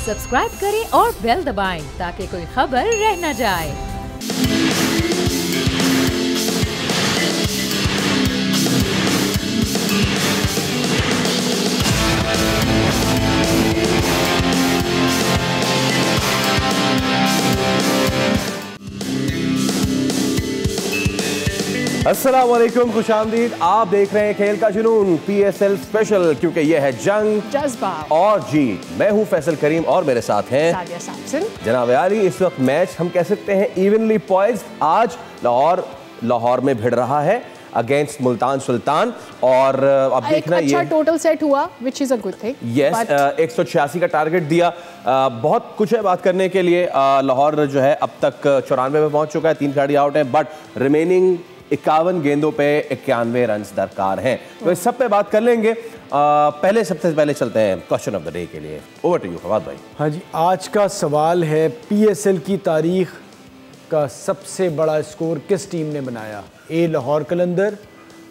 Subscribe करें और bell दबाएं ताकि कोई खबर रह न जाए। अस्सलाम वालेकुम, खुशामदीद। आप देख रहे हैं खेल का जुनून PSL स्पेशल, क्योंकि यह है जंग, जज्बा और जीत। मैं हूं फैसल करीम और मेरे साथ हैं सादिया सामसन। जनाब आली। इस वक्त मैच हम कह सकते हैं इवनली पॉइज्ड। आज लाहौर में भिड़ रहा है अगेंस्ट मुल्तान सुल्तान, और अब देखना अच्छा ये टोटल सेट हुआ, which is a good thing. Yes 186 का टारगेट दिया। बहुत कुछ है बात करने के लिए। लाहौर जो है अब तक 94 में पहुंच चुका है, 3 खिलाड़ी आउट हैं, बट रिमेनिंग 51 गेंदों पे 91 रन दरकार हैं। तो इस सब पे बात कर लेंगे। सबसे पहले चलते हैं क्वेश्चन ऑफ द डे के लिए। ओवर टू यू फवाद भाई। हाँ जी, आज का सवाल है PSL की तारीख का सबसे बड़ा स्कोर किस टीम ने बनाया? A Lahore Qalandar,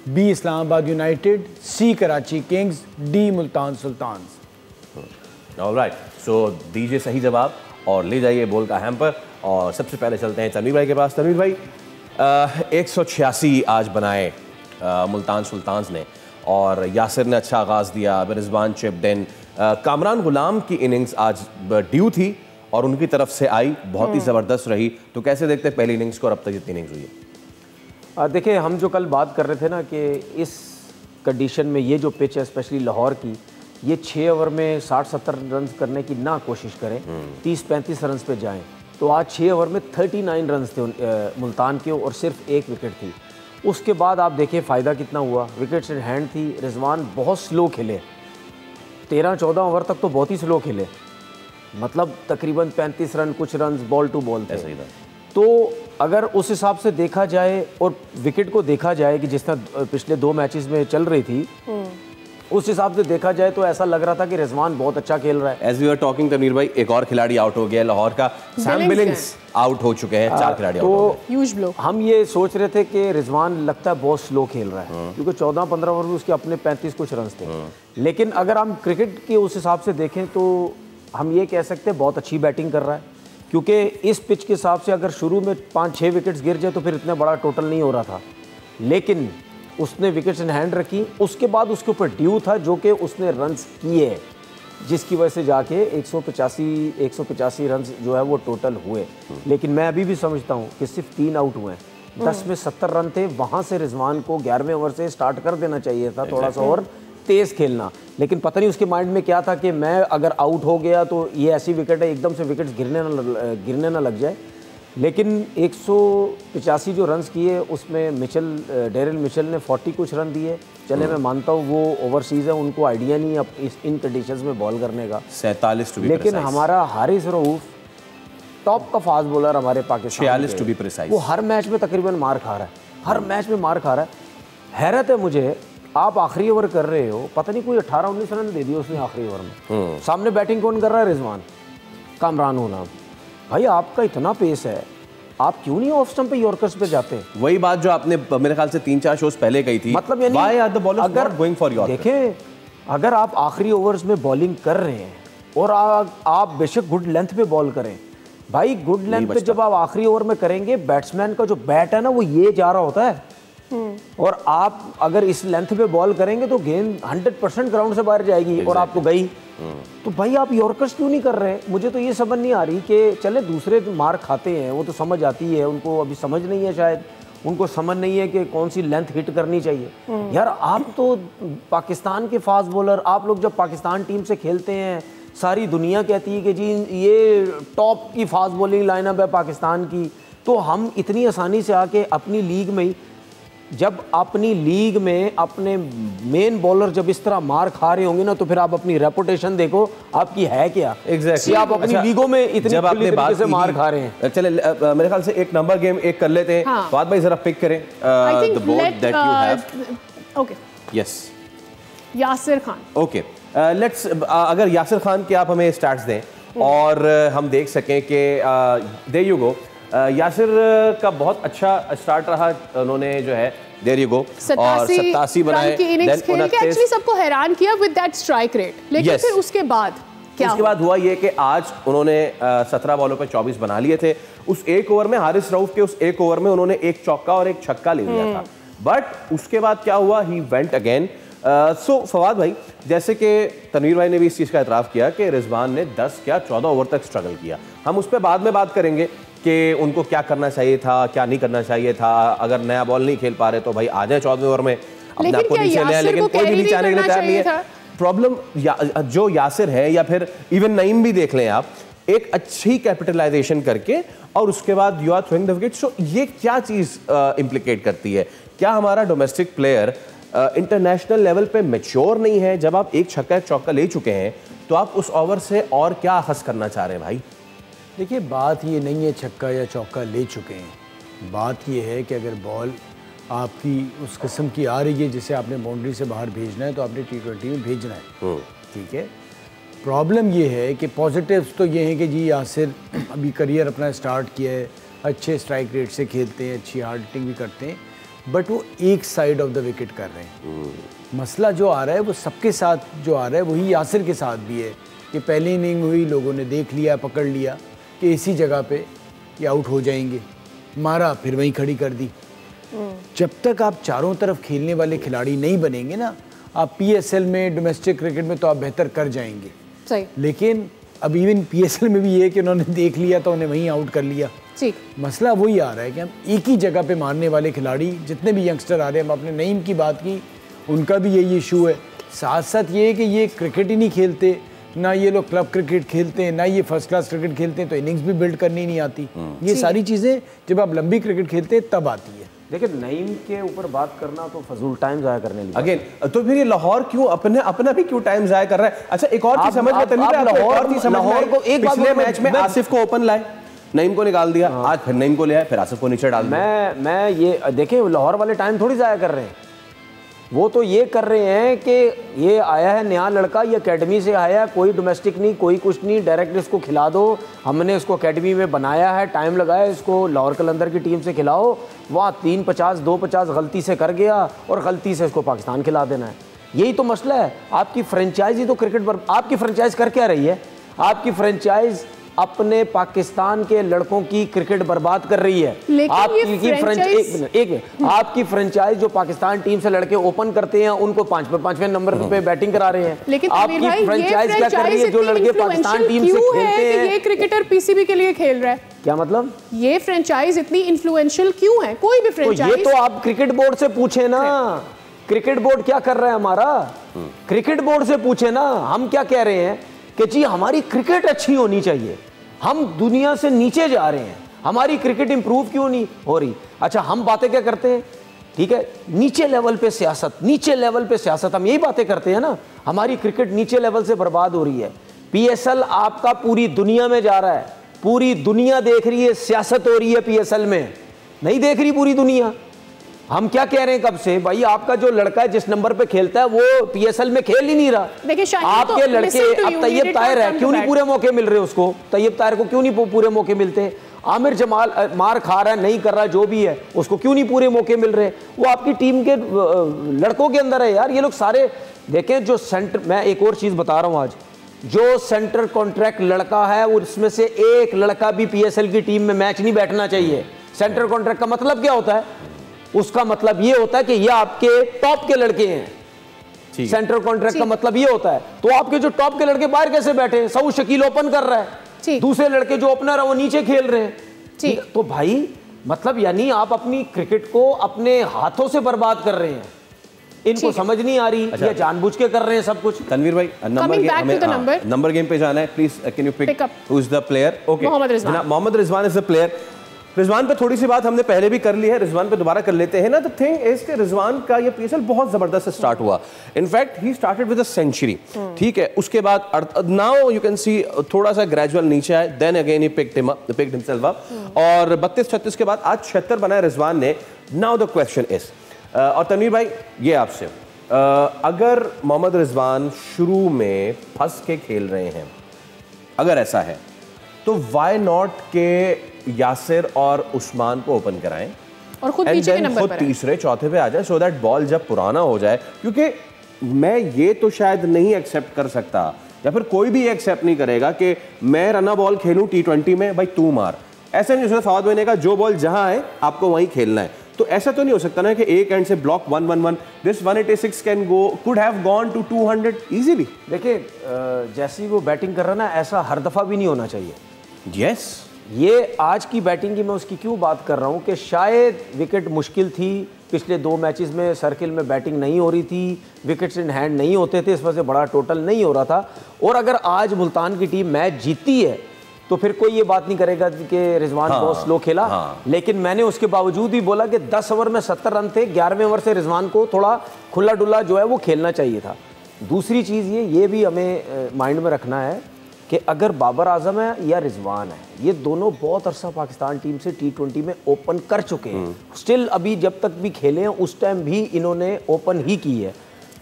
B Islamabad United, C Karachi Kings, D Multan Sultans. Alright, so दीजिए सही जवाब और ले जाइए बॉल का हैम्पर। और सबसे पहले चलते हैं तनवीर भाई के पास। तनवीर भाई, 186 आज बनाए मुल्तान सुल्तान्स ने, और यासिर ने अच्छा आगाज़ दिया, रिजवान चिप्ड इन। कामरान गुलाम की इनिंग्स आज ड्यू थी और उनकी तरफ से आई, बहुत ही ज़बरदस्त रही। तो कैसे देखते हैं पहली इनिंग्स को और अब तक जितनी इनिंग्स हुई है? देखिए, हम जो कल बात कर रहे थे ना कि इस कंडीशन में ये जो पिच है स्पेशली लाहौर की, ये 6 ओवर में 60-70 रन करने की ना कोशिश करें, 30-35 रन पे जाएं। तो आज 6 ओवर में 39 रन थे मुल्तान के, और सिर्फ 1 विकेट थी। उसके बाद आप देखिए फ़ायदा कितना हुआ, विकेट्स इन हैंड थी। रिजवान बहुत स्लो खेले, 13-14 ओवर तक तो बहुत ही स्लो खेले, मतलब तकरीबन 35 रन कुछ रन बॉल टू बॉल थे। तो अगर उस हिसाब से देखा जाए और विकेट को देखा जाए कि जिस तरह पिछले 2 मैचेस में चल रही थी, उस हिसाब से देखा जाए तो ऐसा लग रहा था कि रिजवान बहुत अच्छा खेल रहा है। As we are talking Tanveer भाई, एक और खिलाड़ी आउट हो गया लाहौर का, सैम बिलिंग्स आउट हो चुके हैं। 4 खिलाड़ी आउट हो गए। Huge blow. हम ये सोच रहे थे कि रिजवान लगता है बहुत स्लो खेल रहा है, क्योंकि 14-15 ओवर में उसके अपने 35 कुछ रन थे। लेकिन अगर हम क्रिकेट के उस हिसाब से देखें तो हम ये कह सकते हैं बहुत अच्छी बैटिंग कर रहा है, क्योंकि इस पिच के हिसाब से अगर शुरू में 5-6 विकेट्स गिर जाए तो फिर इतना बड़ा टोटल नहीं हो रहा था। लेकिन उसने विकेट्स इन हैंड रखी, उसके बाद उसके ऊपर ड्यू था जो कि उसने रन्स किए, जिसकी वजह से जाके 185 रन जो है वो टोटल हुए। लेकिन मैं अभी भी समझता हूँ कि सिर्फ 3 आउट हुए हैं, 10 में 70 रन थे। वहाँ से रिजवान को 11वें ओवर से स्टार्ट कर देना चाहिए था, थोड़ा सा और तेज़ खेलना। लेकिन पता नहीं उसके माइंड में क्या था कि मैं अगर आउट हो गया तो ये ऐसी विकेट है, एकदम से विकेट्स गिरने ना लग जाए। लेकिन 185 जो रन्स किए उसमें डेरिल मिचेल ने 40 कुछ रन दिए। चले, मैं मानता हूँ वो ओवरसीज़ है, उनको आइडिया नहीं है इन कंडीशंस में बॉल करने का। 47 टू बी लेकिन हमारा हारिस रऊफ टॉप का फास्ट बॉलर हमारे पाकिस्तान, 46 टू बी प्रिसाइज, वो हर मैच में तकरीबन मार खा रहा है, हर मैच में मार खा रहा है। हैरत है मुझे, आप आखिरी ओवर कर रहे हो, पता नहीं कोई 18-19 रन दे दिए उसने आखिरी ओवर में। सामने बैटिंग कौन कर रहा है? रिजवान, कामरान गुलाम। भाई आपका इतना पेस है, आप क्यों नहीं ऑफ स्टंप पे यॉर्कर्स पे जाते? वही बात जो आपने मेरे ख्याल से 3-4 शोज पहले कही थी, मतलब यानी Why are the bowlers not going for Yorker? देखें, अगर आप आखिरी ओवर्स में बॉलिंग कर रहे हैं और आप बेशक गुड लेंथ पे बॉल करें, भाई गुड लेंथ पे जब आप आखिरी ओवर में करेंगे, बैट्समैन का जो बैट है ना वो ये जा रहा होता है, और आप अगर इस लेंथ पे बॉल करेंगे तो गेंद 100% ग्राउंड से बाहर जाएगी और आपको गई। तो भाई आप यॉर्कर्स क्यों नहीं कर रहे? मुझे तो ये समझ नहीं आ रही कि चले दूसरे मार खाते हैं, वो तो समझ आती है, उनको अभी समझ नहीं है, शायद उनको समझ नहीं है कि कौन सी लेंथ हिट करनी चाहिए। यार आप तो पाकिस्तान के फास्ट बॉलर, आप लोग जब पाकिस्तान टीम से खेलते हैं, सारी दुनिया कहती है कि जी ये टॉप की फास्ट बॉलिंग लाइनअप है पाकिस्तान की। तो हम इतनी आसानी से आके अपनी लीग में, जब अपनी लीग में अपने मेन बॉलर जब इस तरह मार खा रहे होंगे ना, तो फिर आप अपनी रेपुटेशन देखो आपकी है क्या। एग्जैक्टली, आप अपनी लीगों में इतनी जब आपने बात से मार खा रहे हैं। चले, मेरे ख्याल से एक नंबर गेम एक कर लेते हैं। फवाद भाई जरा पिक करें the board that you have. Okay, yes, Yasir Khan. Okay, let's, अगर यासिर खान के आप हमें स्टैट्स दें और हम देख सकें कि देयर यू गो, यासिर का बहुत अच्छा स्टार्ट रहा, उन्होंने जो है देयर यू गो और 87 बनाए, की इनिंग्स खेल के एक्चुअली सबको हैरान किया विद दैट स्ट्राइक रेट। लेकिन फिर उसके बाद क्या उसके बाद हुआ ये कि आज उन्होंने 17 बॉलों पे 24 बना लिए थे। उस एक ओवर में, हारिस रऊफ के उस एक ओवर में उन्होंने एक चौका और एक छक्का ले लिया था। बट उसके बाद क्या हुआ, ही वेंट अगेन। सो फवाद भाई, जैसे कि तनवीर भाई ने भी इस चीज़ का एतराफ़ किया कि रिजवान ने 10 या 14 ओवर तक स्ट्रगल किया। हम उस पर बाद में बात करेंगे कि उनको क्या करना चाहिए था, क्या नहीं करना चाहिए था। अगर नया बॉल नहीं खेल पा रहे तो भाई आ जाए 14वें ओवर में, अपने आप को नीचे ले आए, लेकिन कोई भी नीचे आने के लिए तैयार नहीं है। प्रॉब्लम जो यासिर है या फिर इवन नईम भी देख लें आप, एक अच्छी कैपिटलाइजेशन करके और उसके बाद you are throwing the wicket. So ये क्या चीज़ इम्प्लीकेट करती है? क्या हमारा डोमेस्टिक प्लेयर इंटरनेशनल लेवल पे मैच्योर नहीं है? जब आप एक छक्का एक चौका ले चुके हैं तो आप उस ओवर से और क्या हस करना चाह रहे हैं भाई? देखिए, बात ये नहीं है छक्का या चौका ले चुके हैं, बात ये है कि अगर बॉल आपकी उस किस्म की आ रही है जिसे आपने बाउंड्री से बाहर भेजना है तो आपने T20 में भेजना है, ठीक है। प्रॉब्लम ये है कि पॉजिटिव्स तो ये हैं कि जी यासिर अभी करियर अपना स्टार्ट किया है, अच्छे स्ट्राइक रेट से खेलते हैं, अच्छी हार्ड हिटिंग भी करते हैं, बट वो एक साइड ऑफ द विकेट कर रहे हैं। मसला जो आ रहा है वो सबके साथ जो आ रहा है वही यासिर के साथ भी है कि पहली इनिंग हुई, लोगों ने देख लिया, पकड़ लिया कि इसी जगह पे ये आउट हो जाएंगे, मारा, फिर वहीं खड़ी कर दी। जब तक आप चारों तरफ खेलने वाले खिलाड़ी नहीं बनेंगे ना, आप PSL में, डोमेस्टिक क्रिकेट में तो आप बेहतर कर जाएंगे, सही। लेकिन अब इवन PSL में भी ये है कि उन्होंने देख लिया तो उन्हें वहीं आउट कर लिया। मसला वही आ रहा है कि हम एक ही जगह पे मारने वाले खिलाड़ी, जितने भी यंगस्टर आ रहे हैं, हम अपने नईम की बात की, उनका भी यही इशू है। साथ साथ ये है कि ये क्रिकेट ही नहीं खेलते, ना ये लोग क्लब क्रिकेट खेलते हैं, ना ये फर्स्ट क्लास क्रिकेट खेलते हैं, तो इनिंग्स भी बिल्ड करनी नहीं आती। ये सारी चीज़ें जब आप लंबी क्रिकेट खेलते हैं तब आती है। देखिए, नईम के ऊपर बात करना तो फजूल टाइम ज़ाया करने लगा अगेन। तो फिर ये लाहौर क्यों अपना भी क्यों टाइम ज़ाया कर रहा है? अच्छा, एक और चीज समझ में लाहौर को एक पिछले मैच में आसिफ को ओपन लाए, नईम को निकाल दिया, आज फिर नईम को ले आए, फिर आसिफ को नीचे डाल दिया। मैं ये देखिए, लाहौर वाले टाइम थोड़ी ज़ाया कर रहे हैं, वो तो ये कर रहे हैं कि ये आया है नया लड़का, ये एकेडमी से आया है, कोई डोमेस्टिक नहीं, कोई कुछ नहीं, डायरेक्ट इसको खिला दो, हमने इसको एकेडमी में बनाया है, टाइम लगाया, इसको लाहौर कलंदर की टीम से खिलाओ, वहाँ 350 250 गलती से कर गया और गलती से इसको पाकिस्तान खिला देना है। यही तो मसला है। आपकी फ्रेंचाइजी तो क्रिकेट पर, आपकी फ्रेंचाइज कर क्या रही है? आपकी फ्रेंचाइज अपने पाकिस्तान के लड़कों की क्रिकेट बर्बाद कर रही है। आपकी फ्रेंचाइज जो पाकिस्तान टीम से लड़के ओपन करते हैं उनको 5वें नंबर पे बैटिंग करा रहे हैं। लेकिन आपकी फ्रेंचाइज क्या कर रही है? जो लड़के पाकिस्तान टीम से खेलते हैं, ये क्रिकेटर PCB के लिए खेल रहा है, क्या मतलब? ये फ्रेंचाइज इतनी इन्फ्लुएंशियल क्यों है? कोई भी फ्रेंचाइज, तो ये तो आप क्रिकेट बोर्ड से पूछे ना, क्रिकेट बोर्ड क्या कर रहा है हमारा, क्रिकेट बोर्ड से पूछे ना। हम क्या कह रहे हैं कि जी हमारी क्रिकेट अच्छी होनी चाहिए, हम दुनिया से नीचे जा रहे हैं, हमारी क्रिकेट इंप्रूव क्यों नहीं हो रही? अच्छा, हम बातें क्या करते हैं, ठीक है, नीचे लेवल पे सियासत, नीचे लेवल पे सियासत, हम यही बातें करते हैं ना। हमारी क्रिकेट नीचे लेवल से बर्बाद हो रही है। PSL आपका पूरी दुनिया में जा रहा है, पूरी दुनिया देख रही है, सियासत हो रही है PSL में, नहीं देख रही पूरी दुनिया। हम क्या कह रहे हैं कब से, भाई आपका जो लड़का है जिस नंबर पे खेलता है वो PSL में खेल ही नहीं रहा। देखिए, आपके तो लड़के, अब तैयब ताहिर है, क्यों नहीं पूरे मौके मिल रहे उसको? तैयब ताहिर को क्यों नहीं पूरे मौके मिलते? आमिर जमाल मार खा रहा है, नहीं कर रहा, जो भी है, उसको क्यों नहीं पूरे मौके मिल रहे? वो आपकी टीम के लड़कों के अंदर है यार। ये लोग सारे देखें, जो सेंटर, मैं एक और चीज बता रहा हूं, आज जो सेंटर कॉन्ट्रैक्ट लड़का है उसमें से एक लड़का भी PSL की टीम में मैच नहीं बैठना चाहिए। सेंटर कॉन्ट्रैक्ट का मतलब क्या होता है? उसका मतलब ये होता है कि ये आपके टॉप के लड़के हैं। सेंट्रल कॉन्ट्रैक्ट का मतलब ये होता है। तो आपके जो टॉप के लड़के बाहर कैसे बैठे? सऊद शकील ओपन कर रहा है, दूसरे लड़के जो ओपनर है वो नीचे खेल रहे हैं। तो भाई मतलब यानी आप अपनी क्रिकेट को अपने हाथों से बर्बाद कर रहे हैं। इनको समझ नहीं आ रही, ये जानबूझ के कर रहे हैं सब कुछ। तनवीर भाई, नंबर गेम पे जाना है, please can you pick who is the player? Okay, Mohammad Rizwan is the player. Rizwan पे थोड़ी सी बात हमने पहले भी कर ली है, रिजवान पे दोबारा कर लेते हैं ना। द थिंग इज कि रिजवान का ये PSL बहुत जबरदस्त स्टार्ट हुआ। In fact he started with a century, ठीक है। उसके बाद नाउ यू कैन सी थोड़ा सा ग्रेजुअल नीचे आए, then again he picked himself up, और 32-36 के बाद आज 76 बनाया रिजवान ने। नाउ द क्वेश्चन इज, और तनवीर भाई ये आपसे, अगर मोहम्मद रिजवान शुरू में फंस के खेल रहे हैं, अगर ऐसा है तो वाई नॉट के यासिर और उस्मान को ओपन कराएं और खुद पीछे के नंबर पर तीसरे चौथे पे आ जाए, सो दैट बॉल जब पुराना हो जाए। क्योंकि मैं ये तो शायद नहीं एक्सेप्ट कर सकता या फिर कोई भी एक्सेप्ट नहीं करेगा कि मैं रन बॉल खेलूं T20 में, भाई तू मार। ऐसा नहीं हो सकता फवाद भाई ने कहा जो बॉल जहां है आपको वहीं खेलना है। तो ऐसा तो नहीं हो सकता ना कि एक एंड से block 111, this 186 can go, could have gone to 200 easily. देखिए जैसे वो बैटिंग कर रहा है ना, ऐसा हर दफा भी नहीं होना चाहिए। यस, ये आज की बैटिंग की मैं उसकी क्यों बात कर रहा हूँ कि शायद विकेट मुश्किल थी, पिछले 2 मैचेस में सर्किल में बैटिंग नहीं हो रही थी, विकेट्स इन हैंड नहीं होते थे, इस वजह से बड़ा टोटल नहीं हो रहा था। और अगर आज मुल्तान की टीम मैच जीती है तो फिर कोई ये बात नहीं करेगा कि रिजवान बहुत स्लो खेला। लेकिन मैंने उसके बावजूद भी बोला कि 10 ओवर में 70 रन थे, 11वें ओवर से रिजवान को थोड़ा खुला डुला जो है वो खेलना चाहिए था। दूसरी चीज़ ये भी हमें माइंड में रखना है कि अगर बाबर आजम है या रिजवान है, ये दोनों बहुत अरसा पाकिस्तान टीम से T20 में ओपन कर चुके हैं। स्टिल अभी जब तक भी खेले हैं उस टाइम भी इन्होंने ओपन ही की है।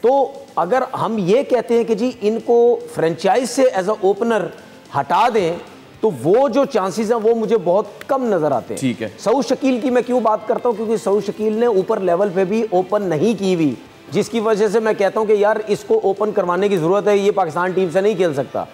तो अगर हम ये कहते हैं कि जी इनको फ्रेंचाइज से एज अ ओपनर हटा दें तो वो जो चांसेस हैं वो मुझे बहुत कम नजर आते हैं। ठीक है, सऊद शकील की मैं क्यों बात करता हूँ, क्योंकि सऊद शकील ने ऊपर लेवल पे भी ओपन नहीं की हुई, जिसकी वजह से मैं कहता हूँ कि यार इसको ओपन करवाने की जरूरत है, ये पाकिस्तान टीम से नहीं खेल सकता।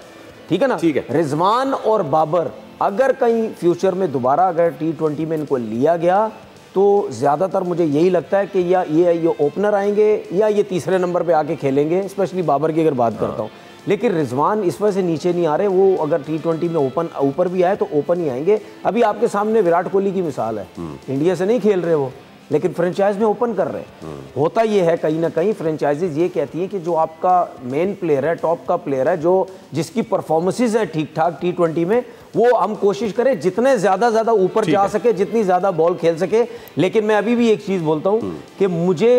ठीक है ना। ठीक है। रिजवान और बाबर अगर कहीं फ्यूचर में दोबारा अगर T20 में इनको लिया गया तो ज़्यादातर मुझे यही लगता है कि या ये ओपनर आएंगे या ये तीसरे नंबर पे आके खेलेंगे, स्पेशली बाबर की अगर बात करता हूँ। लेकिन रिजवान इस वजह से नीचे नहीं आ रहे, वो अगर T20 में ऊपर भी आए तो ओपन ही आएंगे। अभी आपके सामने विराट कोहली की मिसाल है, इंडिया से नहीं खेल रहे वो, लेकिन फ्रेंचाइज में ओपन कर रहे हैं। होता ये है कहीं ना कहीं फ्रेंचाइजेज ये कहती हैं कि जो आपका मेन प्लेयर है, टॉप का प्लेयर है, जो जिसकी परफॉर्मेंसेज है ठीक ठाक T20 में, वो हम कोशिश करें जितने ज़्यादा ऊपर जा सके, जितनी ज़्यादा बॉल खेल सके। लेकिन मैं अभी भी एक चीज़ बोलता हूँ कि मुझे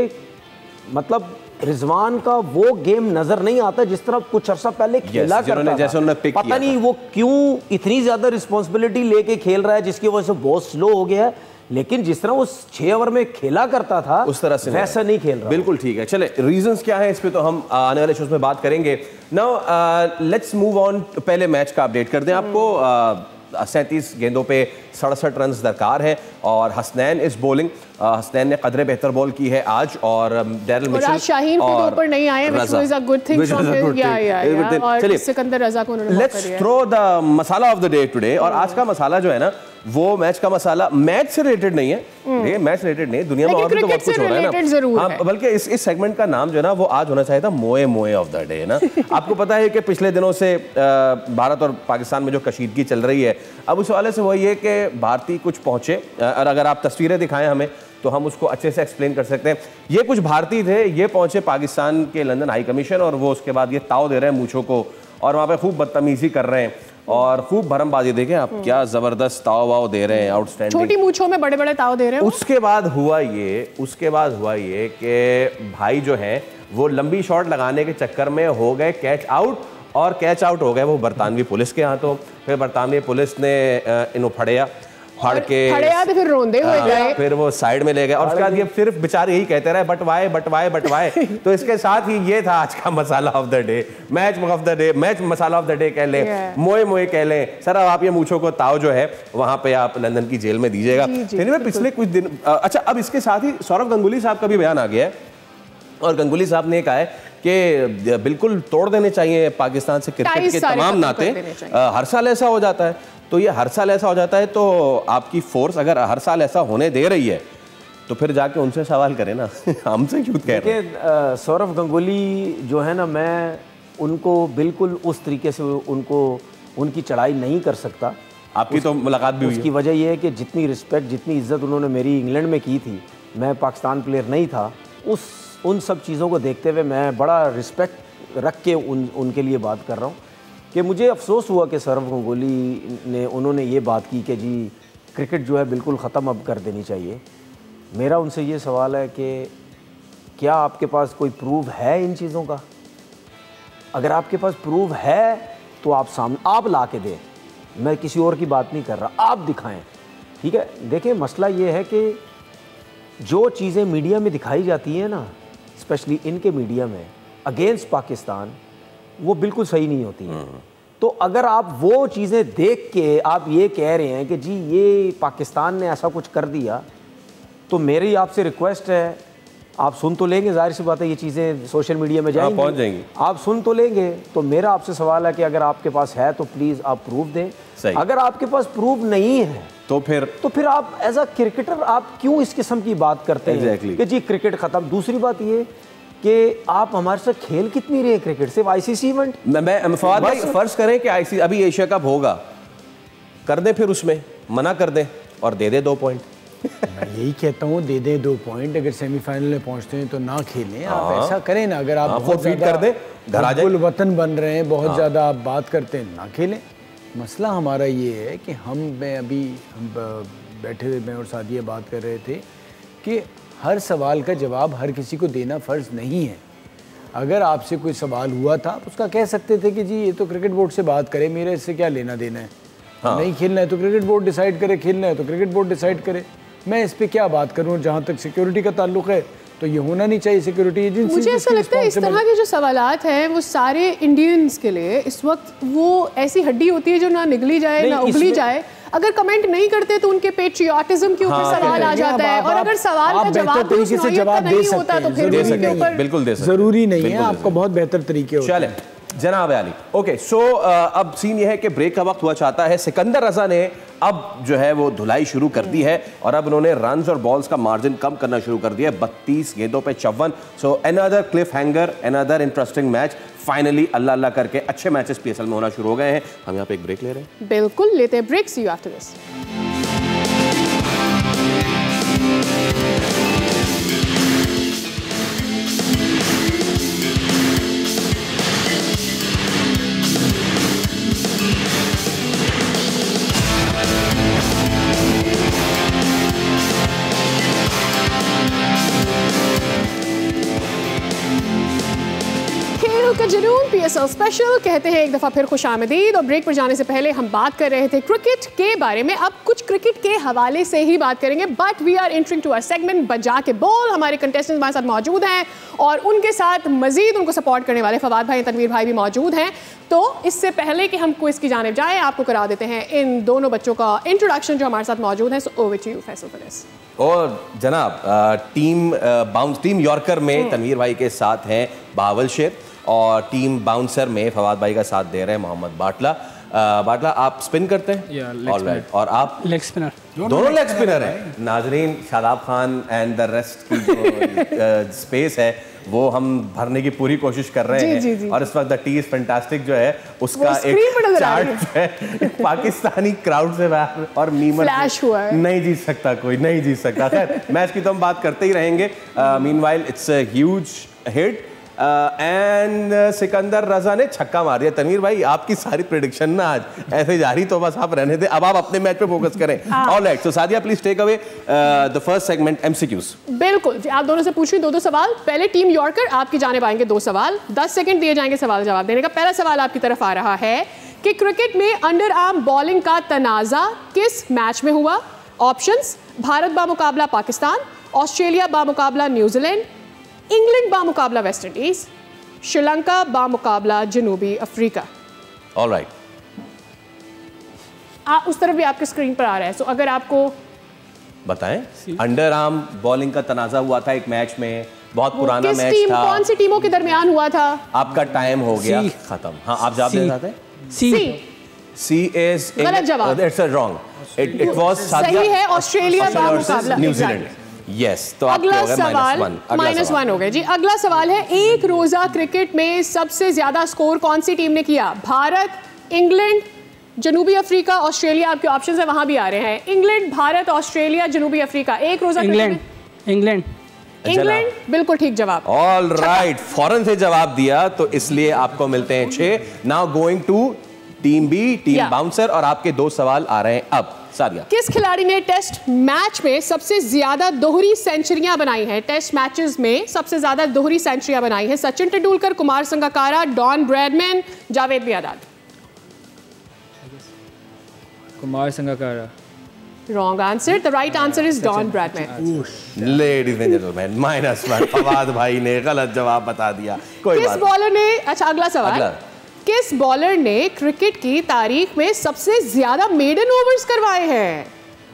मतलब रिजवान का वो गेम नजर नहीं आता जिस तरह कुछ अर्सा पहले खेला करता था। पता नहीं वो क्यों इतनी ज्यादा रिस्पॉन्सिबिलिटी लेके खेल रहा है, जिसकी वजह से बहुत स्लो हो गया है। लेकिन जिस तरह वो 6 ओवर में खेला करता था उस तरह से वैसा नहीं खेल रहा। बिल्कुल ठीक है, चले रीजंस क्या है इस पे तो हम आने वाले शोज में बात करेंगे। Now let's move on. पहले मैच का अपडेट कर दें आपको। 37 गेंदों पे 67 रन दरकार है और हसनैन इज बॉलिंग। हसनैन ने कदरे बेहतर बॉल की है आज और डेरिल मिचेल शाहीन खुद ऊपर नहीं आए, which was a good thing from him. Yeah. और सिकंदर रजा को उन्होंने let's throw the masala of the day today. और आज का मसाला जो है ना, वो मैच का मसाला मैच से रिलेटेड नहीं है। ये मैच रिलेटेड नहीं, दुनिया में और भी तो बहुत कुछ हो रहा है ना। हाँ, बल्कि इस सेगमेंट का नाम जो है ना वो आज होना चाहिए था मोए मोए ऑफ द डे ना। आपको पता है कि पिछले दिनों से भारत और पाकिस्तान में जो कशीदगी चल रही है, अब उस हवाले से वो ये कि भारतीय कुछ पहुंचे, और अगर आप तस्वीरें दिखाएं हमें तो हम उसको अच्छे से एक्सप्लेन कर सकते हैं। ये कुछ भारतीय थे, ये पहुंचे पाकिस्तान के लंदन हाई कमीशन और वो उसके बाद ये ताव दे रहे हैं मूंछों को और वहाँ पे खूब बदतमीजी कर रहे हैं और खूब भरमबाजी। देखें आप क्या जबरदस्त ताव वाव दे रहे हैं, आउटस्टैंडिंग। छोटी मूंछों में बड़े बड़े ताव दे रहे हैं। उसके बाद हुआ ये कि भाई जो है वो लंबी शॉट लगाने के चक्कर में हो गए कैच आउट, और कैच आउट हो गए वो बरतानवी पुलिस के हाथों। फिर बरतानवी पुलिस ने इन्हों फाड़ के तो फिर रोंदे हुए गए, फिर वो साइड में ले गए और उसके बाद ये सिर्फ बेचारे यही कहते रहे बटवाए। तो इसके साथ ही ये था आज का masala of the day, match masala of the day कह लें, मोए कह लें। सर अब आप ये मूंछों को ताव जो है वहां पे आप लंदन की जेल में दीजिएगा। पिछले कुछ दिन अच्छा, अब इसके साथ ही सौरव गंगुली साहब का भी बयान आ गया है और गंगुली साहब ने कहा है कि बिल्कुल तोड़ देने चाहिए पाकिस्तान से क्रिकेट के तमाम नाते। हर साल ऐसा हो जाता है, तो ये हर साल ऐसा हो जाता है तो आपकी फोर्स अगर हर साल ऐसा होने दे रही है तो फिर जाके उनसे सवाल करें ना। हमसे क्यों कह रहे हैं? सौरव गंगुली जो है ना, मैं उनको बिल्कुल उस तरीके से उनकी चढ़ाई नहीं कर सकता। आपकी तो मुलाकात भी हुई। उसकी वजह यह है कि जितनी रिस्पेक्ट, जितनी इज्जत उन्होंने मेरी इंग्लैंड में की थी, मैं पाकिस्तान प्लेयर नहीं था, उन सब चीज़ों को देखते हुए मैं बड़ा रिस्पेक्ट रख के उनके लिए बात कर रहा हूँ कि मुझे अफसोस हुआ कि सौरव गंगुली उन्होंने ये बात की कि जी क्रिकेट जो है बिल्कुल ख़त्म अब कर देनी चाहिए। मेरा उनसे ये सवाल है कि क्या आपके पास कोई प्रूफ है इन चीज़ों का? अगर आपके पास प्रूफ है तो आप ला के दें। मैं किसी और की बात नहीं कर रहा, आप दिखाएं। ठीक है, देखें मसला ये है कि जो चीज़ें मीडिया में दिखाई जाती हैं ना, स्पेशली इनके मीडिया में अगेंस्ट पाकिस्तान, वो बिल्कुल सही नहीं होती हैं। तो अगर आप वो चीज़ें देख के आप ये कह रहे हैं कि जी ये पाकिस्तान ने ऐसा कुछ कर दिया, तो मेरी आपसे रिक्वेस्ट है आप सुन तो लेंगे, जाहिर सी बात है ये चीज़ें सोशल मीडिया में जाएंगी, पहुंच जाएंगी, आप सुन तो लेंगे। तो मेरा आपसे सवाल है कि अगर आपके पास है तो प्लीज़ आप प्रूफ दें। अगर आपके पास प्रूफ नहीं है तो फिर आप एज अ क्रिकेटर आप क्यों इस किस्म की बात करते हैं कि जी क्रिकेट खत्म। दूसरी बात ये कि आप हमारे साथ खेल कितनी रहे क्रिकेट, सिर्फ आईसीसी इवेंट। मैं फवाद भाई फर्ज करें कि आईसीसी अभी एशिया कप होगा, कर दें फिर उसमें मना कर दें और दे दे 2 पॉइंट। मैं यही कहता हूँ दे दें 2 पॉइंट, अगर सेमीफाइनल में पहुँचते हैं तो ना खेलें। आप ऐसा करें ना, अगर आप बहुत फीड कर दें, घर आ जाए, वतन बन रहे हैं, बहुत ज़्यादा आप बात करते हैं, ना खेलें। मसला हमारा ये है कि हम बैठे हुए मैं और सादिया बात कर रहे थे कि हर सवाल का जवाब हर किसी को देना फ़र्ज़ नहीं है। अगर आपसे कोई सवाल हुआ था आप उसका कह सकते थे कि जी ये तो क्रिकेट बोर्ड से बात करे, मेरे इससे क्या लेना देना है। नहीं खेलना है तो क्रिकेट बोर्ड डिसाइड करे, खेलना है तो क्रिकेट बोर्ड डिसाइड करे, मैं इस पे क्या बात करूँ। जहाँ तक सिक्योरिटी का ताल्लुक है तो ये होना नहीं चाहिए सिक्योरिटी एजेंसी। मुझे ऐसा लगता है इस तरह के जो सवालात हैं वो सारे इंडियंस के लिए इस वक्त वो ऐसी हड्डी होती है जो ना निगली जाए ना उगली जाए। अगर कमेंट नहीं करते तो उनके पेट्रियाटिज्म के ऊपर सवाल आ जाता है, और अगर सवाल का जवाब नहीं होता तो फिर बिल्कुल दे सकते, जरूरी नहीं है, आपको बहुत बेहतर तरीके होते हैं। चले जनाब अली, ओके सो अब सीन ये है कि ब्रेक का वक्त हुआ चाहता है। सिकंदर रजा ने अब जो है वो धुलाई शुरू कर दी है और अब उन्होंने रन्स और बॉल्स का मार्जिन कम करना शुरू कर दिया है, 32 गेंदों पे 54। So another cliffhanger, another interesting match. Finally अल्लाह अल्लाह करके अच्छे मैचेस पीएसएल में होना शुरू हो गए हैं। हम यहाँ पे एक ब्रेक ले रहे हैं। बिल्कुल लेते हैं break, see you after this. का जुनून पीएसएल स्पेशल कहते हैं एक दफा फिर खुशामदीद। और ब्रेक पर जाने से पहले हम बात कर रहे थे क्रिकेट के बारे में, अब कुछ क्रिकेट के हवाले से ही बात करेंगे, but we are entering to a segment बजा के बोल। हमारे कंटेस्टेंट्स हमारे साथ मौजूद हैं और उनके साथ मजीद उनको सपोर्ट करने वाले फवाद भाई, तनवीर भाई भी मौजूद हैं। तो इससे पहले कि हम क्विज की जानिब जाएं, आपको करा देते हैं इन दोनों बच्चों का इंट्रोडक्शन जो हमारे साथ मौजूद है। So over to you Faisal for this. और जनाब टीम यॉर्कर में तनवीर भाई के साथ हैं बहावल शेर और टीम बाउंसर में फवाद भाई का साथ दे रहे हैं मोहम्मद बाटला। बाटला आप स्पिन करते हैं? ऑलराइट। और आप लेग स्पिनर? दोनों लेग स्पिनर हैं। नाजरीन, Shadab Khan and the rest की जो स्पेस है वो हम भरने की पूरी कोशिश कर रहे हैं। और इस वक्त द टी इज फैंटास्टिक जो है उसका एक चार्ट है पाकिस्तानी क्राउड से बाहर और मीमर नहीं जीत सकता, कोई नहीं जीत सकता। खैर मैच की तो हम बात करते ही रहेंगे। Meanwhile it's a huge hit and Sikandar Raza ने छक्का मार दिया। तनवीर भाई आपकी सारी प्रेडिक्शन ना आज ऐसे जारी, तो बस आप रहने दें, अब आप अपने मैच पे फोकस करें। Alright, so Sadia please take away the first segment MCQs. बिल्कुल जी, आप दोनों से पूछ रही 2-2 सवाल। पहले टीम यॉर्कर आपकी जानिब आएंगे 2 सवाल, 10 सेकंड दिए जाएंगे सवाल जवाब देने का। पहला सवाल आपकी तरफ आ रहा है कि क्रिकेट में अंडर आर्म बॉलिंग का तनाजा किस मैच में हुआ? ऑप्शंस: भारत बामुकाबला पाकिस्तान, ऑस्ट्रेलिया बामुकाबला न्यूजीलैंड, इंग्लैंड बामुकाबला वेस्ट इंडीज, श्रीलंका बामुकाबला जनूबी अफ्रीका। ऑलराइट, उस तरफ भी आपके स्क्रीन पर आ रहा है। सो अगर आपको बताएं, अंडर आर्म बॉलिंग का तनाजा हुआ था एक मैच में, बहुत पुराना मैच था, कौन सी टीमों के दरमियान हुआ था? आपका टाइम हो गया खत्म। हाँ, आप जवाब देना चाहते हैं? सी इज गलत जवाब। It's wrong. इट वाज सही है ऑस्ट्रेलिया बामुकाबला न्यूजीलैंड। यस, तो अगला सवाल -1 हो गया जी। अगला सवाल है, एक रोजा क्रिकेट में सबसे ज्यादा स्कोर कौन सी टीम ने किया? भारत, इंग्लैंड, जनूबी अफ्रीका, ऑस्ट्रेलिया। आपके ऑप्शंस है वहां भी आ रहे हैं। इंग्लैंड, भारत, ऑस्ट्रेलिया, जनूबी अफ्रीका। एक रोजा इंग्लैंड बिल्कुल ठीक जवाब। ऑल राइट, फौरन से जवाब दिया तो इसलिए आपको मिलते हैं 6। Now going to team B, team bouncer, और आपके 2 सवाल आ रहे हैं अब। सादिया, किस खिलाड़ी ने टेस्ट मैच में सबसे ज्यादा दोहरी सेंचुरियां बनाई हैं? टेस्ट मैचेस में सबसे ज्यादा दोहरी सेंचुरियां बनाई हैं। Sachin Tendulkar, Kumar Sangakkara, Don Bradman, Javed Miandad. Kumar Sangakkara. Wrong answer. The right answer is Don Bradman. Ladies and gentlemen, -1। Fawad भाई ने गलत जवाब बता दिया। कोई बात। किस बॉलर ने, अच्छा अगला सवाल, किस बॉलर ने क्रिकेट की तारीख में सबसे ज्यादा मेडन ओवर्स करवाए हैं?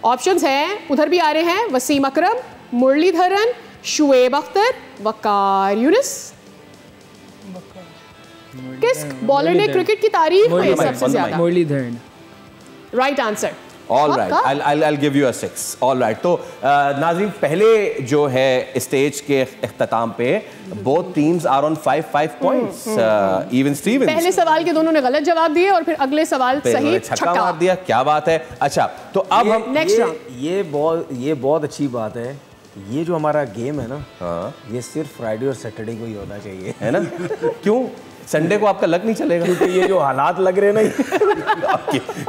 ऑप्शंस हैं, उधर भी आ रहे हैं, वसीम अकरम, मुरलीधरन, शुएब अख्तर, वकार यूनिस। किस बॉलर ने क्रिकेट की तारीख में सबसे ज्यादा? Muralitharan. Right answer. All right, I'll give you a 6. All right, तो नाज़रीन पहले जो है स्टेज के इख्तिताम पे both teams are on 5 points, even Stevens. पहले सवाल के दोनों ने गलत जवाब दिए और फिर अगले सवाल सही छक्का मार दिया। क्या बात है। अच्छा तो अब हम नेक्स्ट राउंड। ये बहुत अच्छी बात है। ये जो हमारा गेम है ना, ये सिर्फ फ्राइडे और सैटरडे को ही होना चाहिए, है ना? क्यों संडे को आपका लक नहीं चलेगा? क्योंकि ये जो हालात लग रहे हैं ना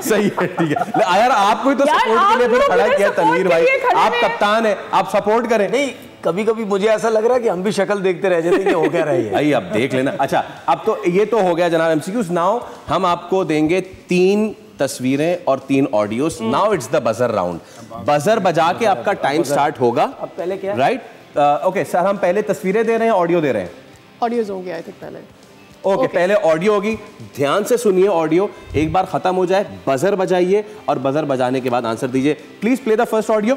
सही है, ठीक है यार। आपको ही तो सपोर्ट के लिए फिर खड़ा किया तनवीर भाई, आप कप्तान है, आप सपोर्ट करें। नहीं, कभी कभी मुझे ऐसा लग रहा है कि हम भी शक्ल देखते रह जाते हैं कि हो क्या रहा है। भाई अब देख लेना। अच्छा अब तो ये तो हो गया जनाब एमसीक्यूज। नाउ हम आपको देंगे 3 तस्वीरें और 3 audios. Now it's the buzzer round. Buzzer बजा के आपका टाइम स्टार्ट होगा। अब पहले क्या? राइट ओके सर, हम पहले तस्वीरें दे रहे हैं, ऑडियो दे रहे हैं? ऑडियोज होंगे आई थिंक पहले। ओके, पहले ऑडियो होगी। ध्यान से सुनिए ऑडियो, एक बार खत्म हो जाए बजर बजाइए और बजर बजाने के बाद आंसर दीजिए। Please play the first audio.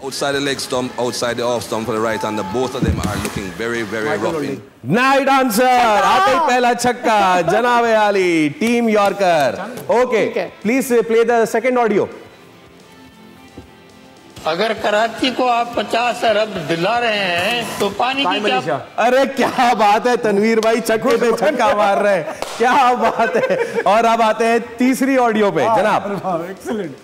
Outside the leg stump, outside the off stump for the right hander. Both of them are looking very, very rough in. Night answer. आते ही पहला छक्का जनाब आली, team yorker. Okay please play the second audio. अगर कराची को आप 50 अरब दिला रहे हैं तो पानी की क्या? अरे क्या बात है तनवीर भाई, छक्के पे छक्का मार रहे हैं, क्या बात है। और अब आते हैं तीसरी ऑडियो पे जनाब। Excellent.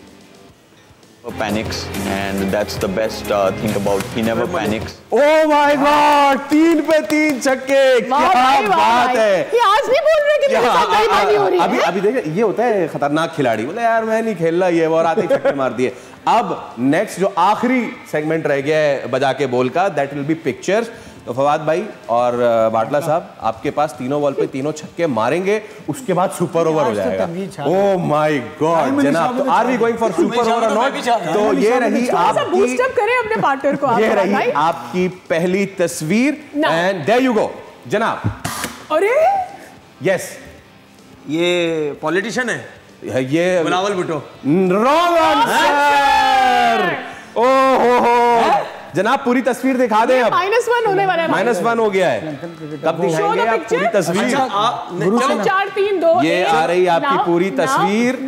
Panics, and that's the best thing about he never panics. Oh my God, 3 पे 3 छक्के, क्या बात है। ये आज नहीं बोल रहे कि मेरे साथ बेईमानी हो रही है। अभी देखिए ये होता है खतरनाक खिलाड़ी, बोले यार मैं नहीं खेल रहा ये वो, और आते ही छक्के मार दिए। अब नेक्स्ट जो आखिरी सेगमेंट रह गया है बजा के बोल का, दैट विल बी पिक्चर्स। तो फवाद भाई और बाटला साहब आपके पास तीनों बॉल पे तीनों छक्के मारेंगे, उसके बाद सुपर ओवर हो जाएगा। ओह माय गॉड जनाब, तो are we going for super over or not? तो ये रही आपकी, बूस्ट अप करें अपने पार्टनर को। ये रही आपकी पहली तस्वीर एंड देयर यू गो जनाब। अरे यस, ये पॉलिटिशियन है, ये बिलावल भुट्टो। Wrong answer. ओहो जनाब पूरी तस्वीर दिखा दें। अब -1 होने वाला है। -1 हो गया है। कब दिखाएंगे आप पूरी तस्वीर? चलो 4 3 2 ये आ रही आपकी पूरी तस्वीर।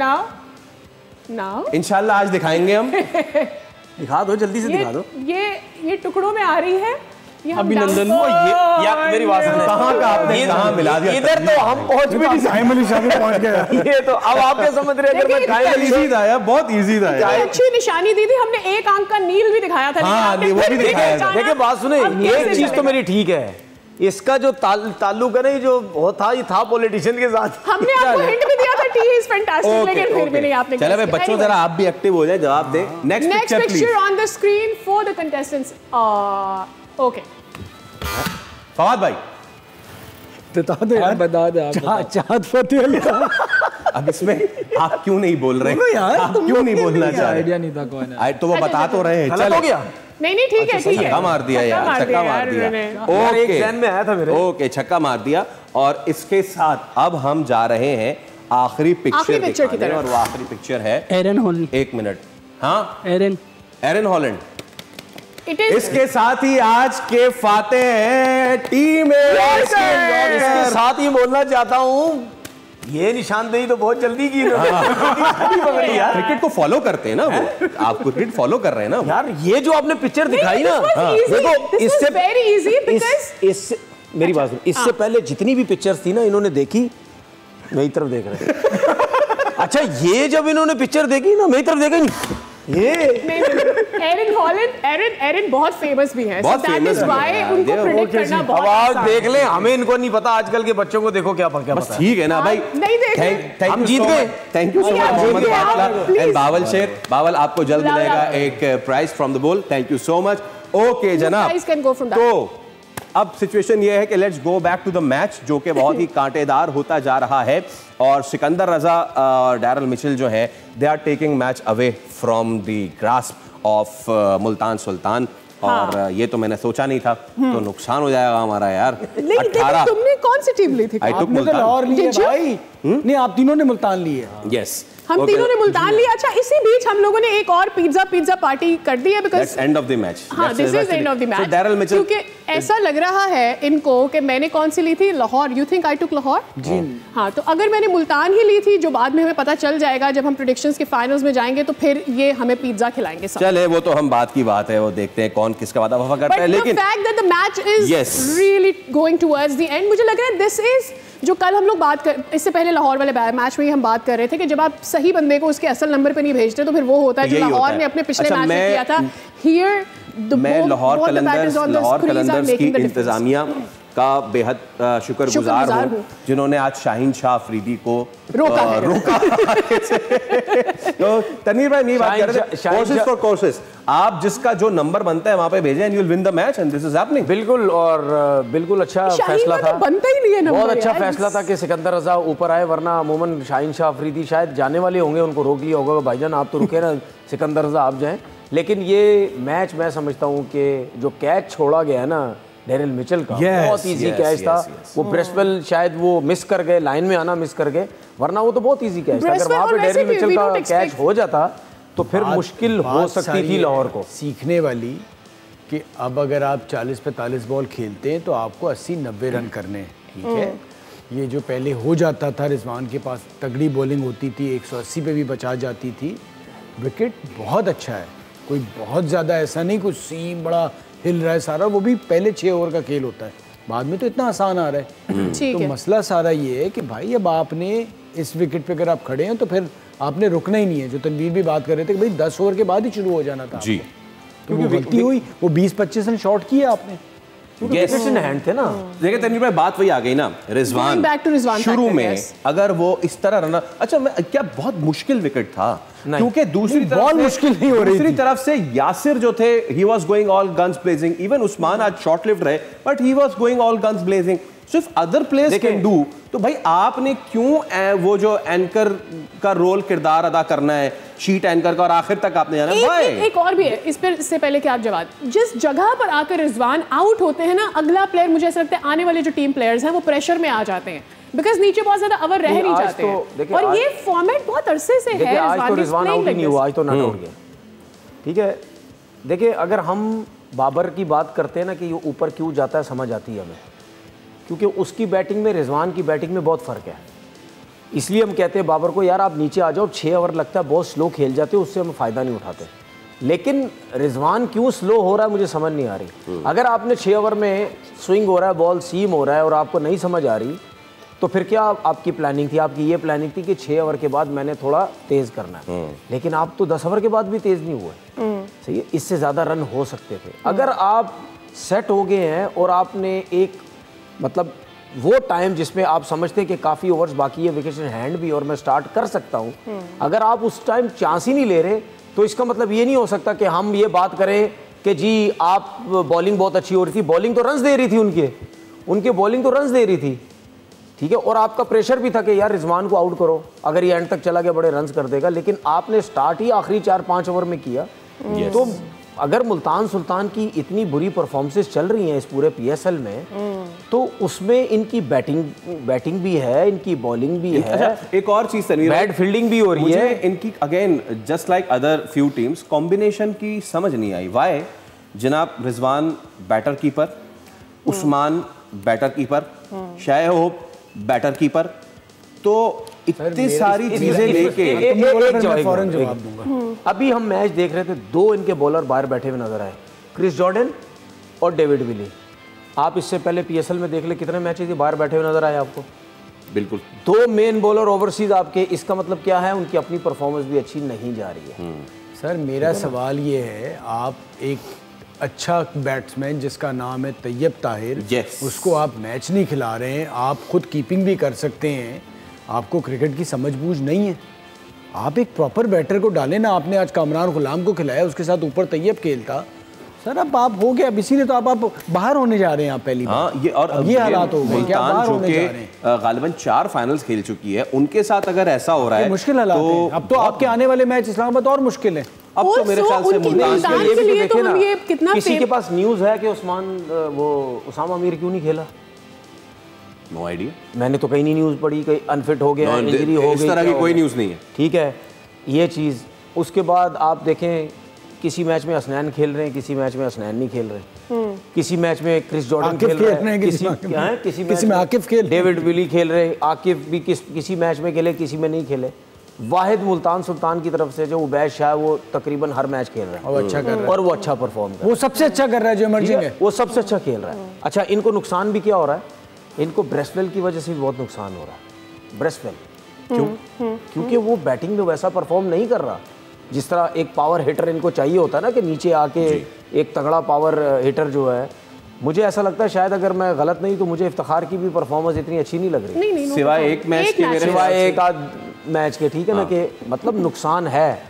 नाउ इंशाल्लाह आज दिखाएंगे हम। दिखा दो, जल्दी से दिखा दो। ये टुकड़ों में आ रही है। अभिनंदन। ये यार मेरी बात सुनो, कहाँ का आपने कहाँ मिला दिया? इधर तो हम पहुंच भी नहीं सकते, पहुंच गए। ये तो अब आप क्या समझ रहे हैं? अगर मैं खाई इजी था यार, बहुत इजी था यार। अच्छी निशानी दी थी हमने। एक अंक का नील भी दिखाया था। हाँ, वो भी दिखाया था। देखिए बात सुने, एक चीज तो मेरी ठीक है, इसका जो ताल्लुक है ना, जो वो था, ये था पॉलिटिशियन के साथ। हमने आपको हिंट भी दिया था, टी इज फैंटास्टिक, लेकिन फिर भी नहीं आपने। चलो भाई बच्चों जरा आप भी एक्टिव हो जाए, जवाब दे। Next picture on the screen for the contestants. Okay Fawad भाई बता दो यार, बता दो आप। चाँद फतेह अली खान। अब इसमें आप क्यों नहीं बोल रहे? यार, आप क्यों नहीं बोलना चाह रहे? आइडिया नहीं था कौन है। तो वो बता तो रहे हैं। चलो नहीं ठीक है, ठीक है। छक्का मार दिया यार, छक्का मार दिया। ज़हन में आया था मेरे। ओके छक्का मार दिया। और इसके साथ अब हम जा रहे हैं आखिरी पिक्चर की तरफ, और वो आखिरी पिक्चर है एरन हॉलैंड। 1 मिनट। हाँ एरन हॉलैंड। इसके साथ ही आज के फाते हैं टीम इसके साथ ही बोलना चाहता हूँ, ये निशानदेही तो बहुत जल्दी की। क्रिकेट को फॉलो करते हैं ना वो, आप क्रिकेट फॉलो कर रहे हैं ना यार। ये जो आपने पिक्चर दिखाई ना, देखो इससे मेरी बात सुनो, इससे पहले जितनी भी पिक्चर्स थी ना, इन्होंने देखी, मेरी तरफ देख रहे। अच्छा ये जब इन्होंने पिक्चर देखी ना, मेरी तरफ देखा नहीं। ये एरन हॉलैंड, एरन बहुत फेमस भी है, so that is why उनको प्रेडिक्ट करना बहुत आसान है। देख लें, हमें इनको नहीं पता, आजकल के बच्चों को देखो क्या पता। बस ठीक है ना भाई, नहीं देख हम जीत गए। Thank you so much Mohammad Batla and Bawal Sher. Bawal आपको जल्द मिलेगा एक prize from the Bol. Thank you so much. Okay जनाब, तो अब सिचुएशन ये है कि let's go back to the match, जो कि बहुत ही कांटेदार होता जा रहा है। और सिकंदर रजा और डैरल मिचेल जो है, they are taking match away from the grasp of Multan Sultan. और ये तो मैंने सोचा नहीं था, तो नुकसान हो जाएगा हमारा यार। 18 तुमने कौन सी टीम ली थी? आई टुक मुल्तान। नहीं, आप तीनों ने मुल्तान ली है। यस, हम तीनों ने मुल्तान लिया। अच्छा, इसी बीच हम लोगों ने एक और पिज्जा पार्टी कर दी है, because end of the match. हाँ, this is end of the match. Daryl Mitchell, क्योंकि ऐसा लग रहा है इनको कि मैंने कौन सी ली थी, लाहौर। यू थिंक आई टुक लाहौर? जी हाँ, तो अगर मैंने मुल्तान ही ली थी, जो बाद में हमें पता चल जाएगा जब हम प्रेडिक्शंस के फाइनल्स में जाएंगे, तो फिर ये हमें पिज्जा खिलाएंगे सब। चले, वो तो हम बात की बात है, वो देखते हैं कौन किसका वादा वफा करता है। लेकिन fact that the match is really going towards the end, मुझे लग रहा है दिस इज जो कल हम लोग बात कर, इससे पहले लाहौर वाले मैच में ही हम बात कर रहे थे कि जब आप सही बंदे को उसके असल नंबर पे नहीं भेजते तो फिर वो होता है जो लाहौर ने अपने पिछले मैच में किया था। हियर मैं लाहौर कलंदर्स की इंतजामिया का बेहद शुक्रगुजार हूँ जिन्होंने आज शाहीन शाह अफरीदी को रोका तो तनवीर भाई नहीं बात कर रहे थे, कोर्सेस फॉर कोर्सेस, आप जिसका जो नंबर बनता है वहां पे भेजें and you will win the match and this is happening. बिल्कुल, और बिल्कुल अच्छा फैसला था, बनता ही नहीं है नंबर, बहुत अच्छा फैसला था कि सिकंदर रजा ऊपर आए, वरना अमूमन शाहीन शाह अफरीदी शायद जाने वाले होंगे, उनको रोक लिया होगा भाईजान आप तो रुके ना, सिकंदर रजा आप जाएं। लेकिन ये मैच मैं समझता हूँ कि जो कैच छोड़ा गया है ना डैरेल मिचेल का, बहुत इजी कैच था। वो ब्रेसवेल शायद वो मिस कर गए, लाइन में आना मिस कर गए, वरना वो तो बहुत इजी कैच था। अगर वहाँ पे डैरेल मिचेल का कैच हो जाता तो फिर मुश्किल हो सकती थी लाहौर को। सीखने वाली कि अब अगर आप 40-45 बॉल खेलते हैं तो आपको 80-90 रन करने, ठीक है। ये जो पहले हो जाता था, रिजवान के पास तगड़ी बॉलिंग होती थी, 180 पे भी बचा जाती थी। विकेट बहुत अच्छा है, कोई बहुत ज़्यादा ऐसा नहीं कुछ सीम बड़ा हिल रहा है सारा, वो भी पहले 6 ओवर का खेल होता है, बाद में तो इतना आसान आ रहा है। तो मसला सारा ये है कि भाई अब आपने इस विकेट पे अगर आप खड़े हैं तो फिर आपने रुकना ही नहीं है, जो तनवीर भी बात कर rहे थे कि भाई 10 ओवर के बाद ही शुरू हो जाना था जी। तो वो गलती हुई, वो 20-25 रन शॉट किया आपने, विकेट्स इन हैंड थे ना। देखिए तनवीर भाई बात वही आ गई ना, रिजवान शुरू में अगर वो इस तरह रन, अच्छा क्या बहुत मुश्किल विकेट था क्योंकि दूसरी तरफ बॉल मुश्किल नहीं हो रही, दूसरी तरफ से यासिर जो थे he was going all guns blazing, even Usman आज शॉर्ट लिव्ड रहे but he was going all guns blazing, सिर्फ अदर प्लेयर्स कैन डू। तो भाई आपने क्यों वो जो एंकर का रोल किरदार अदा करना है, शीट एंकर का, और आखिर तक आपने जाना है। एक और भी है इस पर, इससे पहले कि आप जवाब, जिस जगह पर आकर रिजवान आउट होते हैं ना, अगला प्लेयर मुझे ऐसा लगता है आने वाले जो टीम प्लेयर्स हैं वो प्रेशर में आ जाते हैं, बिकॉज नीचे बहुत ज्यादा अवर रह नहीं जाते हैं। और ये फॉर्मेट बहुत अरसे से है, आज तो रिजवान आउट ही नहीं हुआ, आज तो नॉट आउट गया, ठीक है। देखिए अगर हम बाबर की बात करते हैं ना कि ये ऊपर क्यों जाता है, समझ आती है हमें, क्योंकि उसकी बैटिंग में रिजवान की बैटिंग में बहुत फ़र्क है। इसलिए हम कहते हैं बाबर को यार आप नीचे आ जाओ, 6 ओवर लगता है बहुत स्लो खेल जाते हो, उससे हम फ़ायदा नहीं उठाते। लेकिन रिजवान क्यों स्लो हो रहा है मुझे समझ नहीं आ रही। अगर आपने 6 ओवर में स्विंग हो रहा है, बॉल सीम हो रहा है और आपको नहीं समझ आ रही, तो फिर क्या आपकी प्लानिंग थी? आपकी ये प्लानिंग थी कि 6 ओवर के बाद मैंने थोड़ा तेज़ करना है, लेकिन आप तो 10 ओवर के बाद भी तेज़ नहीं हुए, सही है, इससे ज़्यादा रन हो सकते थे। अगर आप सेट हो गए हैं और आपने एक मतलब वो टाइम जिसमें आप समझते हैं कि काफ़ी ओवर्स बाकी है, विकेट इन हैंड भी और मैं स्टार्ट कर सकता हूं, अगर आप उस टाइम चांस ही नहीं ले रहे तो इसका मतलब ये नहीं हो सकता कि हम ये बात करें कि जी आप बॉलिंग बहुत अच्छी हो रही थी। बॉलिंग तो रन्स दे रही थी, उनके बॉलिंग तो रन्स दे रही थी, ठीक है, और आपका प्रेशर भी था कि यार रिजवान को आउट करो, अगर ये एंड तक चला गया बड़े रन्स कर देगा, लेकिन आपने स्टार्ट ही आखिरी 4-5 ओवर में किया। तो अगर मुल्तान सुल्तान की इतनी बुरी परफॉर्मेंसेस चल रही हैं इस पूरे पीएसएल में, तो उसमें इनकी बैटिंग भी है, इनकी बॉलिंग भी है। अच्छा, एक और चीज तनवीर, बैड फील्डिंग भी हो रही है इनकी। Again just like other few teams, combination की समझ नहीं आई। वाई जनाब Rizwan batter keeper, Usman batter keeper, शायद होप बैटर कीपर, तो इतनी सारी चीजें लेके फौरन जवाब दूंगा। अभी हम मैच देख रहे थे, 2 इनके बॉलर बाहर बैठे हुए नजर आए, क्रिस जॉर्डन और डेविड विली। आप इससे पहले पीएसएल में देख ले कितने मैचेस बाहर बैठे हुए नजर आए आपको। बिल्कुल 2 मेन बॉलर ओवरसीज आपके, इसका मतलब क्या है, उनकी अपनी परफॉर्मेंस भी अच्छी नहीं जा रही है। सर मेरा सवाल ये है, आप एक अच्छा बैट्समैन जिसका नाम है तैयब ताहिर, उसको आप मैच नहीं खिला रहे हैं, आप खुद कीपिंग भी कर सकते हैं, आपको क्रिकेट की समझ बूझ नहीं है, आप एक प्रॉपर बैटर को डालें ना। आपने आज कामरान गुलाम को खिलाया, उसके साथ ऊपर तैयब खेलता, सर अब आप हो गया, अब इसीलिए तो आप बाहर होने जा रहे हैं आप पहली बार। ये और अब ये हालात हो गए, क्या बाहर होने जा रहे हैं। गालिबन 4 फाइनल्स खेल चुकी है, उनके साथ अगर ऐसा हो रहा है मुश्किल हालात है। अब तो आपके आने वाले मैच इस्लामाबाद और मुश्किल है। अब तो मेरे ख्याल से मुल्तान के लिए तो हम ये कितना किसी के पास न्यूज़ है कि उस्मान वो उसामा अमीर क्यों नहीं खेला? नो आइडिया, मैंने तो कहीं नहीं न्यूज़ पढ़ी, कहीं अनफिट हो गया, इंजरी हो गई, इस तरह की कोई न्यूज़ नहीं है। ठीक है, ये चीज़। उसके बाद आप देखें किसी मैच में हसनैन खेल रहे हैं, किसी मैच में हसनैन नहीं खेल रहे, किसी मैच में क्रिस जॉर्डन खेल रहे हैं, किसी में आकिफ खेल, डेविड विली खेल रहे हैं, आकिफ भी किसी मैच में खेले, किसी में नहीं खेले। वाहिद मुल्तान सुल्तान की तरफ से जो उबैद शाह, वो तकरीबन हर मैच खेल रहा है, वो अच्छा कर रहा है और वो अच्छा परफॉर्म कर रहा है, वो सबसे अच्छा कर रहा है जो इमर्जिंग है, वो सबसे अच्छा खेल रहा है। अच्छा, इनको नुकसान भी क्या हो रहा है, इनको ब्रेस्टवेल की वजह से भी बहुत नुकसान हो रहा है। ब्रेस्टवेल क्यों? क्योंकि वो बैटिंग में वैसा परफॉर्म नहीं कर रहा जिस तरह एक पावर हिटर इनको चाहिए होता है ना, कि नीचे आके एक तगड़ा पावर हिटर जो है। मुझे ऐसा लगता है, शायद अगर मैं गलत नहीं तो मुझे इफ्तिखार की भी परफॉर्मेंस इतनी अच्छी नहीं लग रही, सिवाय एक मैच के, सिवाय एक आध मैच के। ठीक है ना, कि मतलब नुकसान है।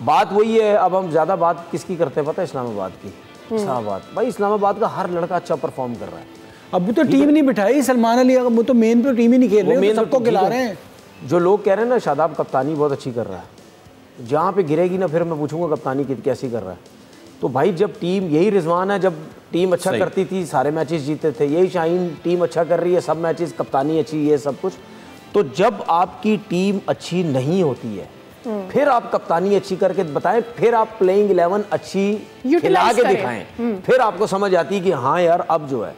बात वही है, अब हम ज़्यादा बात किसकी करते हैं पता है? इस्लामाबाद की। इस्लामाबाद, भाई इस्लामाबाद का हर लड़का अच्छा परफॉर्म कर रहा है। अब वो तो टीम नहीं बिठाई सलमान अली, वो तो मेन पे टीम ही नहीं खेल रहे हैं, सबको खिला रहे हैं। जो लोग कह रहे हैं ना शादाब कप्तानी बहुत अच्छी कर रहा है, जहाँ पे गिरेगी ना फिर मैं पूछूंगा कप्तानी कैसी कर रहा है। तो भाई जब टीम, यही रिजवान है, जब टीम अच्छा करती थी सारे मैचेस जीते थे, यही शाहीन टीम अच्छा कर रही है सब मैचेस, कप्तानी अच्छी, ये सब कुछ। तो जब आपकी टीम अच्छी नहीं होती है, फिर आप कप्तानी अच्छी करके बताएं, फिर आप प्लेइंग 11 अच्छी खिला के दिखाएं, फिर आपको समझ आती है कि हाँ यार अब जो है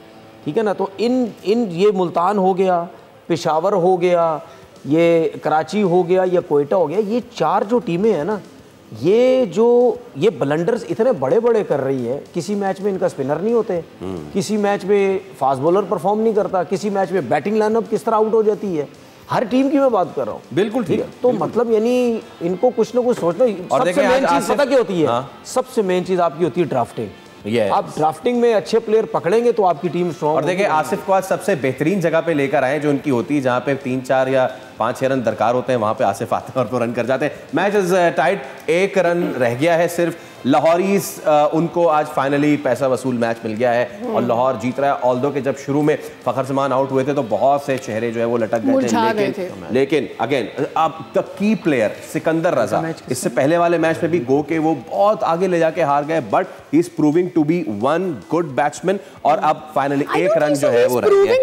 ठीक है ना। तो इन ये मुल्तान हो गया, पेशावर हो गया, ये कराची हो गया, या कोयटा हो गया, ये 4 जो टीमें हैं ना, ये ब्लंडर्स इतने बड़े बड़े कर रही है। किसी मैच में इनका स्पिनर नहीं होते, किसी मैच में फास्ट बॉलर परफॉर्म नहीं करता, किसी मैच में बैटिंग लाइनअप किस तरह आउट हो जाती है। हर टीम की मैं बात कर रहा हूँ। बिल्कुल ठीक है। तो मतलब यानी इनको कुछ ना कुछ सोचना। सबसे मेन चीज पता क्या होती है? सबसे मेन चीज आपकी होती है ड्राफ्टिंग। आप ड्राफ्टिंग में अच्छे प्लेयर पकड़ेंगे तो आपकी टीम स्ट्रॉन्ग। और देखिए आसिफ को आज सबसे बेहतरीन जगह पे लेकर आए जो उनकी होती है, जहाँ पे 3, 4 या 5, 6 रन दरकार होते हैं, वहां पे आसिफ आते हैं और वो रन कर जाते हैं। मैच इज टाइट, 1 रन रह गया है सिर्फ। लाहौरीज उनको आज फाइनली पैसा वसूल मैच मिल गया है और लाहौर जीत रहा है। ऑल्दो के जब शुरू में फखर जमान आउट हुए थे तो बहुत से चेहरे जो है वो लटक गए थे, लेकिन अगेन अब द की प्लेयर सिकंदर रजा, इससे पहले वाले मैच में भी गो के वो बहुत आगे ले जाके हार गए, but he is proving to be one good batsman. और अब फाइनली 1 रन जो है वो रह गया।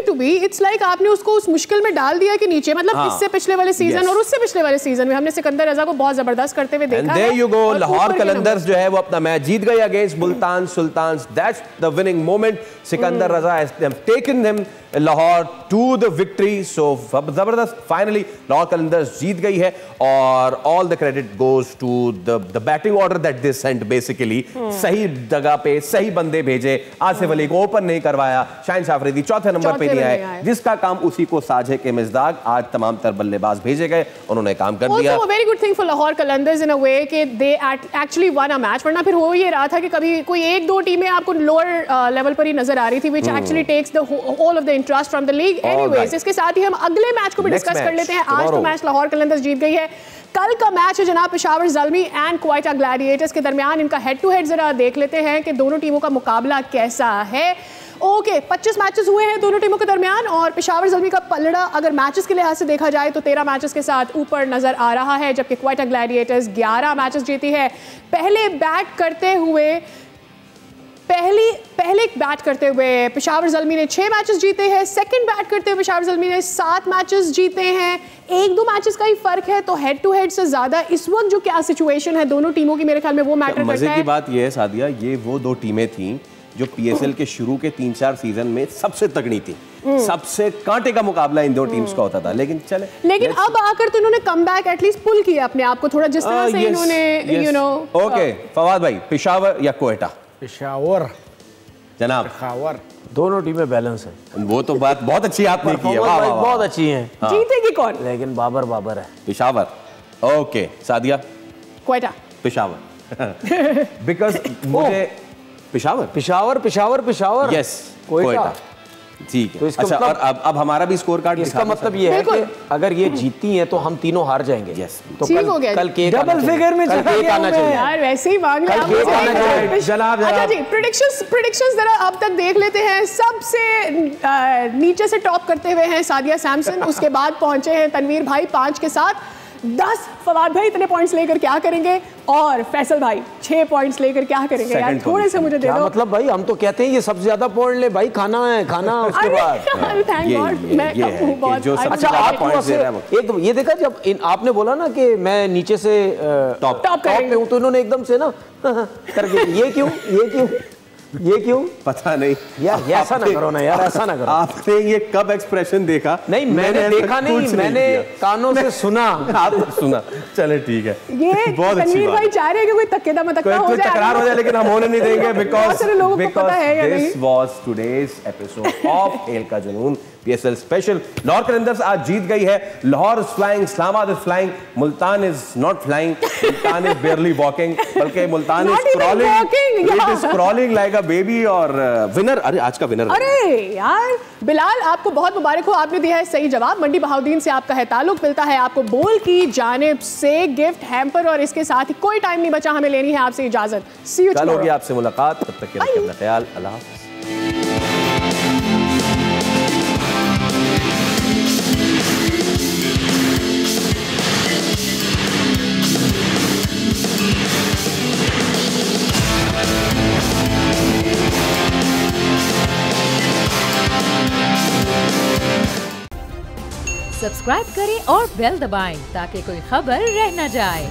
इट्स लाइक आपने उसको उस मुश्किल में डाल दिया कि नीचे, मतलब इससे पिछले वाले सीजन और उससे पिछले वाले सीजन में हमने सिकंदर रजा को बहुत जबरदस्त करते हुए देखा है। यू गो, लाहौर कलंदर्स जो है वो अपना मैच जीत गई against Multan Sultans. That's the winning moment. Sikandar Raza has taken him Lahore to the victory. So जबरदस्त, फाइनली लाहौर कलंदर्स जीत गई है और all the credit goes to the batting order that they sent. Basically सही जगह पे सही बंदे भेजे। आसिफ अली को ओपन नहीं करवाया, शाहीन शाफरीदी चौथे नंबर पे नहीं आए, जिसका काम उसी को साझे के मिज़दाक। आज तमाम तर बल्लेबाज भेजे गए, उन्होंने काम कर दिया। Very good thing for Lahore Qalandars in a way कि they actually won a match, वरना फिर हो ये रहा था कि कभी कोई 1-2 टीमें आपको लोअर लेवल पर ही नजर आ रही थी, which actually takes the whole of the interest from the league. Anyways, इसके साथ ही हम अगले मैच को भी डिस्कस कर लेते हैं। आज तो मैच लाहौर कलंदर्स जीत गई है। कल का मैच है जनाब पेशावर ज़ल्मी एंड क्वेटा ग्लैडिएटर्स के दरमियान। इनका हेड टू हेड जरा देख लेते हैं कि दोनों टीमों का मुकाबला कैसा है। ओके, 25 मैचेस हुए हैं दोनों टीमों के दरमियान और पेशावर ज़ल्मी का पलड़ा अगर मैचेस के लिहाज से देखा जाए तो 13 मैचेस के साथ ऊपर नजर आ रहा है, जबकि क्वेटा ग्लैडिएटर्स 11 मैचेस जीती है। पहले बैट करते हुए पेशावर ज़ल्मी ने 6 मैचेस जीते हैं। सेकंड बैट करते हुए पेशावर ज़ल्मी ने 7 मैचेस जीते हैं। 1-2 मैचेस का ही फर्क है, तो हेड टू हेड से ज्यादा इस वक्त जो क्या सिचुएशन है दोनों टीमों की, मेरे ख्याल में वो मैटर करता है। मजे की बात यह है सादिया, ये वो 2 टीमें थीं जो पीएसएल के शुरू के 3-4 सीजन में सबसे तगड़ी थी, सबसे कांटे का मुकाबला इन 2 टीम्स का होता था। लेकिन अब आकर तो इन्होंने कमबैक एटलीस्ट पुल किया अपने आप को थोड़ा, जिस तरह से इन्होंने यू नो। ओके फवाद भाई, पेशावर या कोयटा? पेशावर जनाब। पेशावर, दोनों टीमें बैलेंस है। वो तो बात बहुत अच्छी आपने की है, वाह वाह, बहुत अच्छी हैं। जीतेगी कौन? लेकिन बाबर है। पेशावर। ओके सादिया? कोयटा। पेशावर। बिकॉज मुझे पेशावर यस कोयटा, ठीक है। तो इसका अच्छा, मतलब, और अब हमारा भी स्कोर कार्ड, इसका मतलब ये है कि अगर ये जीती हैं तो हम तीनों हार जाएंगे। यस, तो कल केक डबल फिगर में आना चाहिए यार, वैसे ही मांग चाहिए। जनाब अच्छा जी, प्रेडिक्शंस जरा अब तक देख लेते हैं। सबसे नीचे से टॉप करते हुए हैं सादिया सैमसन, उसके बाद पहुंचे हैं तनवीर भाई 5 के साथ। 10 फवाद भाई इतने पॉइंट्स लेकर क्या करेंगे और फैसल भाई 6 पॉइंट्स लेकर क्या करेंगे यार थोड़े से मुझे दे दो। मतलब भाई हम तो कहते हैं ये सबसे ज्यादा पॉइंट ले भाई, खाना है खाना उसके बाद। थैंक गॉड मैं कहूं बहुत जो सबसे अच्छा ज्यादा पॉइंट्स दे रहा है एकदम ये देखा जब आपने बोला ना कि मैं नीचे से टॉप पे हूं तो इन्होंने एकदम से ना करके ये क्यों पता नहीं यार, ऐसा ना करो ना यार, ऐसा ना करो। आपने ये कब एक्सप्रेशन देखा? नहीं मैंने देखा नहीं, मैंने कानों से सुना। आपने सुना, चले ठीक है। ये बहुत अच्छी तनवीर भाई चाह रहे हैं कि कोई तक्केदा मतक्का हो जाए, तकरार हो जाए, लेकिन हम होने नहीं देंगे बहुत सारे लोगों को पता है या नहीं। This was today's episode of खेल का जुनून PSL स्पेशल। लाहौर कलंदर्स आज जीत गई है। Lahore is flying, Islamabad is flying, Multan is not flying, Multan is barely walking, बल्कि Multan is scrolling like a baby. और विनर, अरे आज का विनर, अरे यार बिलाल आपको बहुत मुबारक हो, आपने दिया है सही जवाब। मंडी बहाउद्दीन से आपका है ताल्लुक, मिलता है आपको बोल की जानिब से गिफ्ट हैम्पर और इसके साथ ही कोई टाइम नहीं बचा, हमें लेनी है आपसे इजाजत। सी यू कल होगी आपसे मुलाकात, तब तक के लिए अपना ख्याल, अल्लाह हाफ़िज़। सब्सक्राइब करें और बेल दबाएं ताकि कोई खबर रह न जाए।